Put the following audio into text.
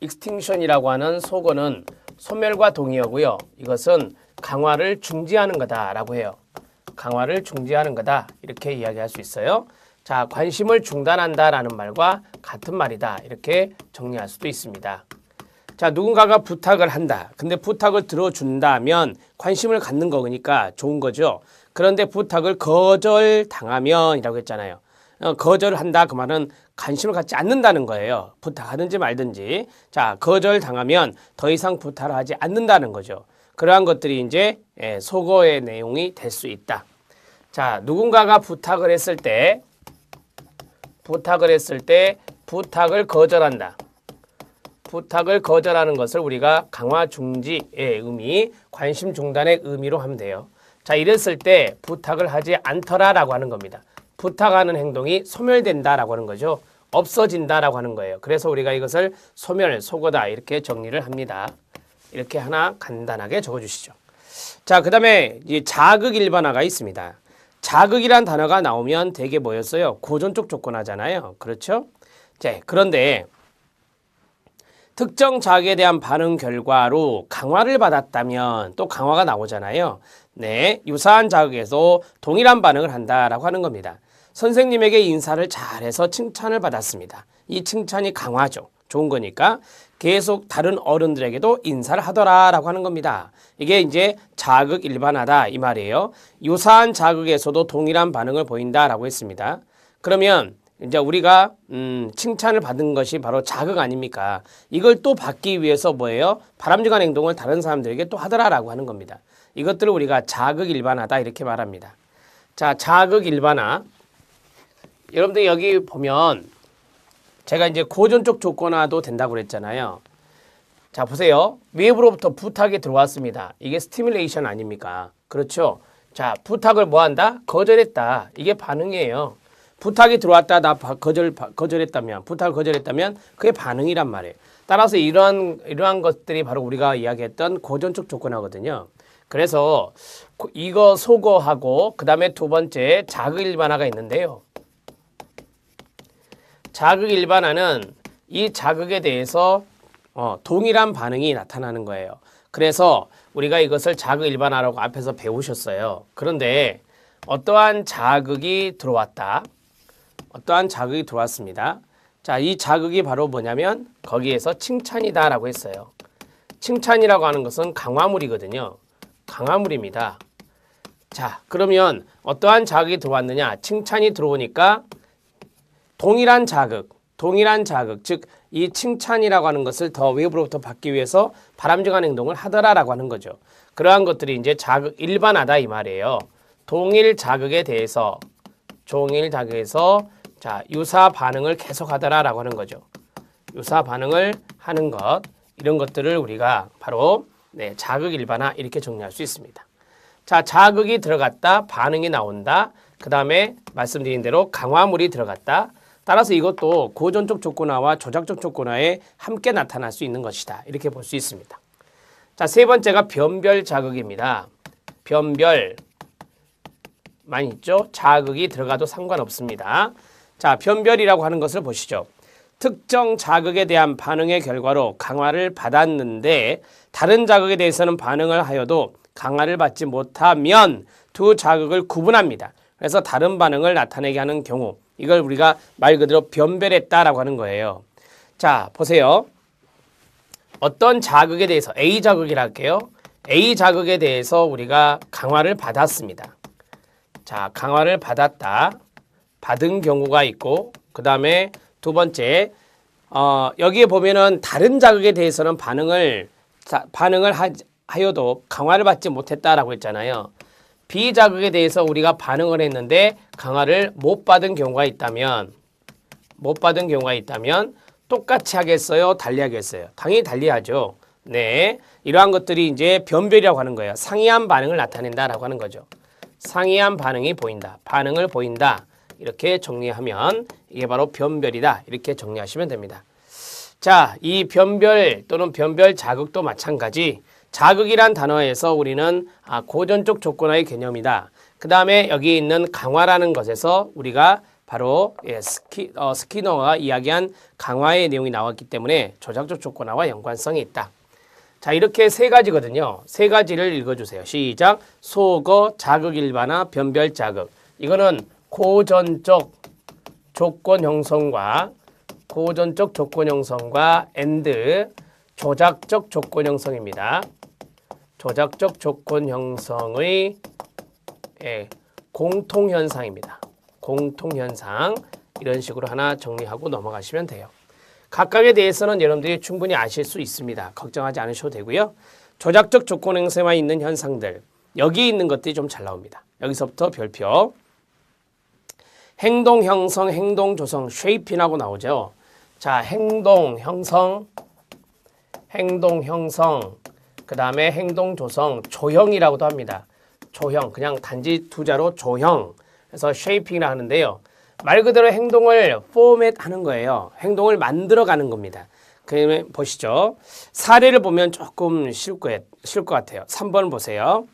extinction이라고 하는 속어는 소멸과 동의어고요. 이것은 강화를 중지하는 거다라고 해요. 강화를 중지하는 거다 이렇게 이야기할 수 있어요. 자, 관심을 중단한다라는 말과 같은 말이다 이렇게 정리할 수도 있습니다. 자, 누군가가 부탁을 한다. 근데 부탁을 들어준다면 관심을 갖는 거니까 좋은 거죠. 그런데 부탁을 거절당하면이라고 했잖아요. 거절을 한다 그 말은 관심을 갖지 않는다는 거예요. 부탁하든지 말든지. 자, 거절당하면 더 이상 부탁을 하지 않는다는 거죠. 그러한 것들이 이제 속어의 내용이 될 수 있다. 자, 누군가가 부탁을 했을 때 부탁을 거절한다. 부탁을 거절하는 것을 우리가 강화 중지의 의미, 관심 중단의 의미로 하면 돼요. 자, 이랬을 때 부탁을 하지 않더라라고 하는 겁니다. 부탁하는 행동이 소멸된다라고 하는 거죠. 없어진다라고 하는 거예요. 그래서 우리가 이것을 소멸, 속어다 이렇게 정리를 합니다. 이렇게 하나 간단하게 적어주시죠. 자, 그 다음에 자극 일반화가 있습니다. 자극이란 단어가 나오면 되게 뭐였어요? 고전적 조건하잖아요. 그렇죠? 자, 그런데 특정 자극에 대한 반응 결과로 강화를 받았다면 또 강화가 나오잖아요. 네, 유사한 자극에서 동일한 반응을 한다라고 하는 겁니다. 선생님에게 인사를 잘해서 칭찬을 받았습니다. 이 칭찬이 강화죠. 좋은 거니까 계속 다른 어른들에게도 인사를 하더라라고 하는 겁니다. 이게 이제 자극 일반화다 이 말이에요. 유사한 자극에서도 동일한 반응을 보인다라고 했습니다. 그러면 이제 우리가 칭찬을 받은 것이 바로 자극 아닙니까? 이걸 또 받기 위해서 뭐예요? 바람직한 행동을 다른 사람들에게 또 하더라라고 하는 겁니다. 이것들을 우리가 자극 일반화다 이렇게 말합니다. 자, 자극 일반화. 여러분들 여기 보면 제가 이제 고전적 조건화도 된다고 그랬잖아요. 자, 보세요. 외부로부터 부탁이 들어왔습니다. 이게 스티뮬레이션 아닙니까? 그렇죠? 자, 부탁을 뭐 한다? 거절했다. 이게 반응이에요. 부탁이 들어왔다, 나 거절했다면, 부탁을 거절했다면 그게 반응이란 말이에요. 따라서 이러한 것들이 바로 우리가 이야기했던 고전적 조건화거든요. 그래서 이거 속어하고 그 다음에 두 번째 자극 일반화가 있는데요. 자극 일반화는 이 자극에 대해서 동일한 반응이 나타나는 거예요. 그래서 우리가 이것을 자극 일반화라고 앞에서 배우셨어요. 그런데 어떠한 자극이 들어왔다. 어떠한 자극이 들어왔습니다. 자, 이 자극이 바로 뭐냐면 거기에서 칭찬이다라고 했어요. 칭찬이라고 하는 것은 강화물이거든요. 강화물입니다. 자, 그러면 어떠한 자극이 들어왔느냐? 칭찬이 들어오니까 동일한 자극, 즉 이 칭찬이라고 하는 것을 더 외부로부터 받기 위해서 바람직한 행동을 하더라라고 하는 거죠. 그러한 것들이 이제 자극 일반화다 이 말이에요. 동일 자극에 대해서 자, 유사 반응을 계속하더라라고 하는 거죠. 유사 반응을 하는 것, 이런 것들을 우리가 바로 자극 일반화 이렇게 정리할 수 있습니다. 자, 자극이 들어갔다, 반응이 나온다. 그 다음에 말씀드린 대로 강화물이 들어갔다. 따라서 이것도 고전적 조건화와 조작적 조건화에 함께 나타날 수 있는 것이다. 이렇게 볼 수 있습니다. 자, 세 번째가 변별 자극입니다. 변별만 있죠. 자극이 들어가도 상관없습니다. 자, 변별이라고 하는 것을 보시죠. 특정 자극에 대한 반응의 결과로 강화를 받았는데 다른 자극에 대해서는 반응을 하여도 강화를 받지 못하면 두 자극을 구분합니다. 그래서 다른 반응을 나타내게 하는 경우, 이걸 우리가 말 그대로 변별했다라고 하는 거예요. 자, 보세요. 어떤 자극에 대해서 A 자극이라 할게요. A 자극에 대해서 우리가 강화를 받았습니다. 자, 강화를 받은 경우가 있고, 그 다음에 두 번째, 여기에 보면은 다른 자극에 대해서는 반응을 하여도 강화를 받지 못했다라고 했잖아요. B 자극에 대해서 우리가 반응을 했는데 강화를 못 받은 경우가 있다면 똑같이 하겠어요? 달리 하겠어요? 당연히 달리 하죠. 네. 이러한 것들이 이제 변별이라고 하는 거예요. 상이한 반응을 나타낸다라고 하는 거죠. 상이한 반응이 보인다. 반응을 보인다. 이렇게 정리하면 이게 바로 변별이다. 이렇게 정리하시면 됩니다. 자, 이 변별 또는 변별 자극도 마찬가지. 자극이란 단어에서 우리는 고전적 조건화의 개념이다. 그 다음에 여기 있는 강화라는 것에서 우리가 바로 스키너가 이야기한 강화의 내용이 나왔기 때문에 조작적 조건화와 연관성이 있다. 자, 이렇게 세 가지거든요. 세 가지를 읽어주세요. 시작. 소거, 자극 일반화, 변별 자극. 이거는 고전적 조건 형성과 and 조작적 조건 형성입니다. 조작적 조건 형성의 공통현상입니다. 공통현상. 이런 식으로 하나 정리하고 넘어가시면 돼요. 각각에 대해서는 여러분들이 충분히 아실 수 있습니다. 걱정하지 않으셔도 되고요. 조작적 조건 형성에 있는 현상들, 여기 있는 것들이 좀 잘 나옵니다. 여기서부터 별표. 행동 형성, 행동 조성, 쉐이핑하고 나오죠. 자, 행동 형성, 그 다음에 행동 조성, 조형이라고도 합니다. 조형, 그냥 단지 두자로 조형. 그래서 쉐이핑이라 하는데요. 말 그대로 행동을 포맷하는 거예요. 행동을 만들어가는 겁니다. 그러면 보시죠. 사례를 보면 조금 쉬울 것 같아요. 3번 보세요.